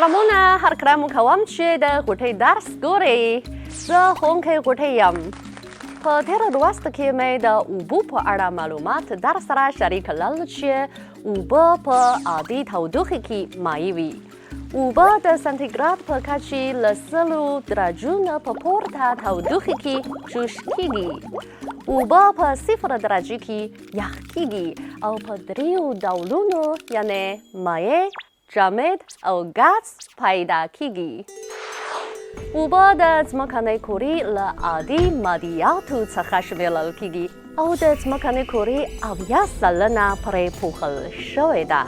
سلامونه هر کله مو کوم چې د غوټۍ درس ګورئ. زه ښوونکی غوټۍ یم. په تېره لوست کې مې د اوبو په اړه معلومات در سره شریک کړل چې اوبه په عادي تودوخې کې مایع وي. اوبه د سانتیګراد په کچې له 100 درجو نه په پورته تودوخې کې جوش کیږي. اوبه په 0 درجې کې یخ کیږي او په 3 ډولونو یعنې مایع، جامد او ګاز پیدا کیږي. اوبه د ځمکنۍ کورې له عادي مادیاتو څخه شمیرل کیږي او د ځمکنۍ کورې 80% پرې پوښل شوې ده.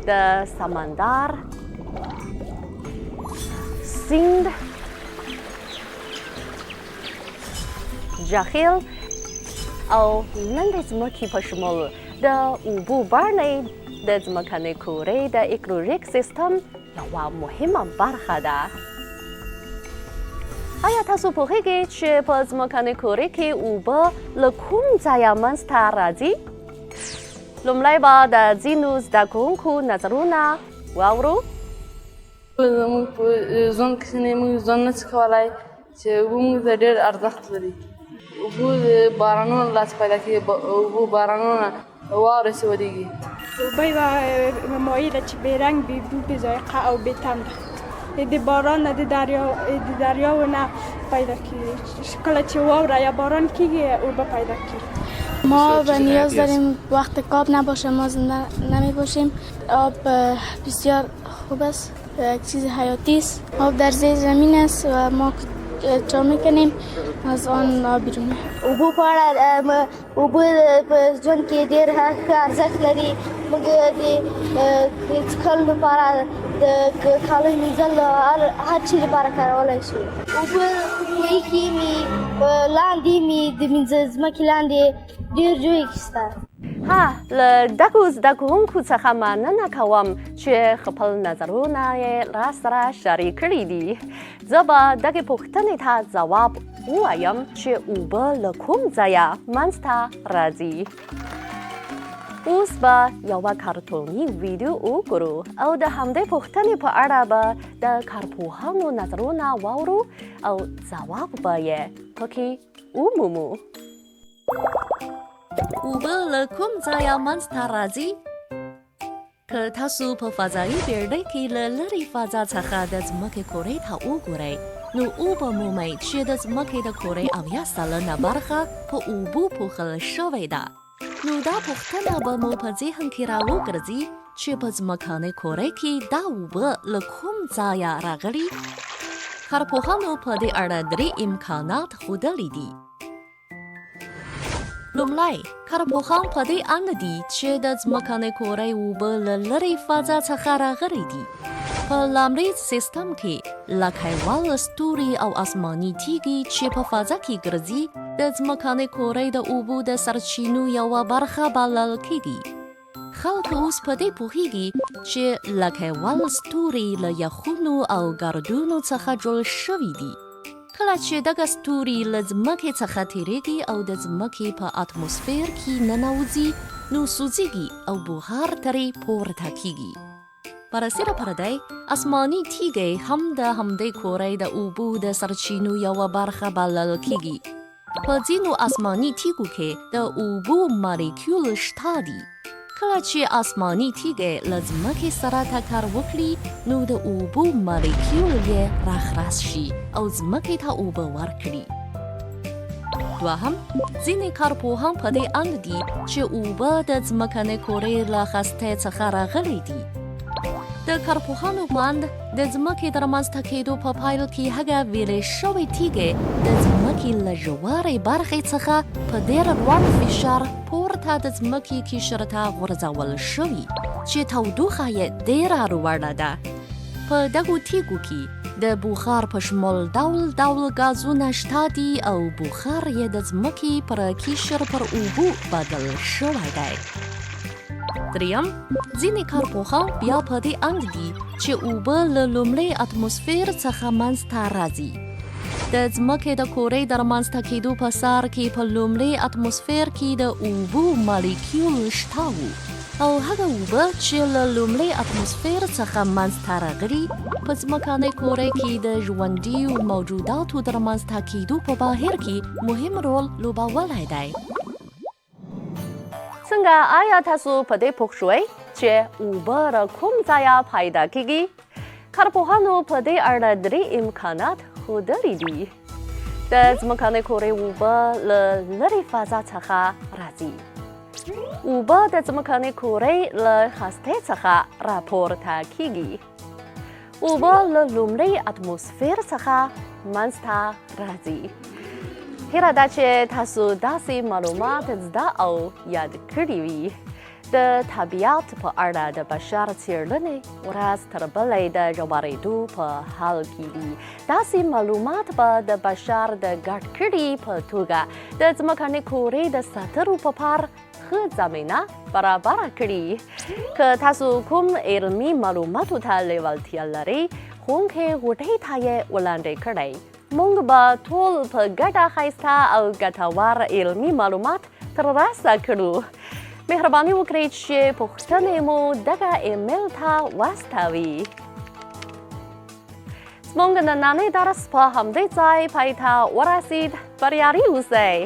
د سمندر، سیند، جهیل او لندې ځمکې په شمول د اوبو بڼې د ځمکنۍ کورې د ایکولوژیک سیستم یوه مهمه برخه ده. آیا تاسو پوهیږئ چې په ځمکنۍ کورې کې اوبه له کوم ځایه منځته راځي؟ لومړی به د ځینو زده کوونکو نظرونه واورو. زموږ په ژوند کې موږ ژوند نشو کولی چې اوبه موږ ته ډېر ارزښت لري. اوبه د بارانونو لاس پیدا کېږي، اوبه بارانونه واورې چې ودېږي. اوبه یوه مایع ده چې بې رنګ، بې بو، بې ذایقه او بې طعم ده. د باران نه د دریاو نه پیدا کېږي. کله چې واوره یا باران کېږي اوبه پیدا کېږي. ما به نیاز داریم وقت کاب نباشه، ما زنده نمی باشیم. آب بسیار خوب است، یک چیز حیاتی است. آب در زیر زمین است و ما چا میکنیم از آن بیرونه. اوبو په اړه اوبه په ژوند کې ډېر ښه ارزښت لري. موږ د څښلو لپاره، د کالو مینځل، هر چي لپاره کارولی شو. اوبه کوهي کې مې لاندې مې د ځمکې لاندې ډېر جوی اخیسته. له دغو زده کوونکو څخه مننه کوم چې خپل نظرونه یې راسره شریک کړي دي. زه به دغې پوښتنې ته ځواب ووایم چې اوبه له کوم ځایه منځته راځي. اوس به یوه کارتوني ویډیو وګورو او د همدې پوښتنې په اړه به د کارپوهانو نظرونه واورو او ځواب به یې پکې ومومو. اوبه له کوم ځایه منځته راځي؟ که تاسو په فضایي بیړۍ کې له لرې فضا څخه د ځمکې کورې ته وګورئ نو اوبه مومئ چې د ځمکې د کورې 80% برخه په اوبو پوښل شوې ده. نو دا پوښتنه به مو په ذهن کې راوګرځي چې په ځمکنۍ کورې کې دا اوبه له کوم ځایه راغلي؟ کارپوهانو په دې اړه 3 امکانات ښودلي دي. لومړی، کارپوهان په دې اند دي چې د ځمکنۍ کورې اوبه له لرې فضا څخه راغلي دي. په لمریز سیستم کې لکهوال ستوري او آسماني تیږې چې په فضا کې ګرځي د ځمکنۍ کورې د اوبو د سرچینو یوه برخه بلل کېږي. خلک اوس په دې پوهیږي چې لکهوال ستوري له یخونو او ګردونو څخه جوړ شوي دي. کله چې دغه ستوري له ځمکې څخه تیریږي او د ځمکې په اتموسفیر کې ننوځي نو سوځېږي او بخار ترې پورته کیږي. په راسره پردی آسماني تیږې هم د همدې کورې د اوبو د سرچینو یوه برخه بلل کیږي. په ځینو آسماني تیږو کې د اوبو مالیکول شته دي. کله چې آسماني تیږې له ځمکې سره ټکر وکړي نو د اوبو مالیکول یې راخلاص شي او ځمکې ته اوبه ورکړي. دوهم، ځینې کارپوهان په دې اند دي چې اوبه د ځمکنۍ کورې له هستې څخه راغلي دي. د کارپوهانو په اند د ځمکې د رامنځته کېدو په پیل کې هغه ویلې شوې تیږې د ځمکې له ژورې برخې څخه په ډېر لوړ فشار پورته د ځمکې قشر ته غورځول شوي چې تودوخه یې ډېره لوړه ده. په دغو تیږو کې د بخار په شمول ډول ډول ګازونه شته دي او بخار یې د ځمکې پر قشر پر اوبو بدل شوی دی. دریم، ځینې کارپوهان بیا په دې اند دي چې اوبه له لومړي اتموسفیر څخه منځته راځي. د ځمکې د کورې د رامنځته کېدو په سر کې په لومړي اتموسفیر کې د اوبو مالیکول شته و او هغه اوبه چې له لومړي اتموسفیر څخه منځته راغلي په ځمکنۍ کورې کې د ژوندي موجوداتو د رامنځته کېدو په بهیر کې مهم رول لوبولی دی. څنګه آیا تاسو په دې پوه شوئ چې اوبه له کوم ځایه پیدا کېږي؟ کارپوهانو په دې اړه 3 امکانات ښودلي دي. د ځمکنۍ کورې اوبه له لرې فضا څخه راځي. اوبه د ځمکنۍ کورې له هستې څخه راپورته کېږي. اوبه له لومړي اتموسفیر څخه منځته راځي. هیله ده چې تاسو داسې معلومات زده او یاد کړي وي. د طبیعت په اړه د بشر څېړنې ورځ تر بلې د ژورېدو په حال کې دي. داسې معلومات به د بشر د ګډ کړي په توګه د ځمکنۍ کورې د ساتلو په پار ښه زمینه برابره کړي. که تاسو کوم علمي معلوماتو ته لیوالتیا لرئ، ښوونکې غوټۍ ته یې وړاندې کړئ. موږ به ټول په ګډه ښایسته او ګټور علمي معلومات ترلاسه کړو. مهرباني وکړئ چې پوښتنې مو دغه ایمیل ته واستوئ. زموږ نننی درس په همدې ځای پای ته ورسید. بریالي اوسئ.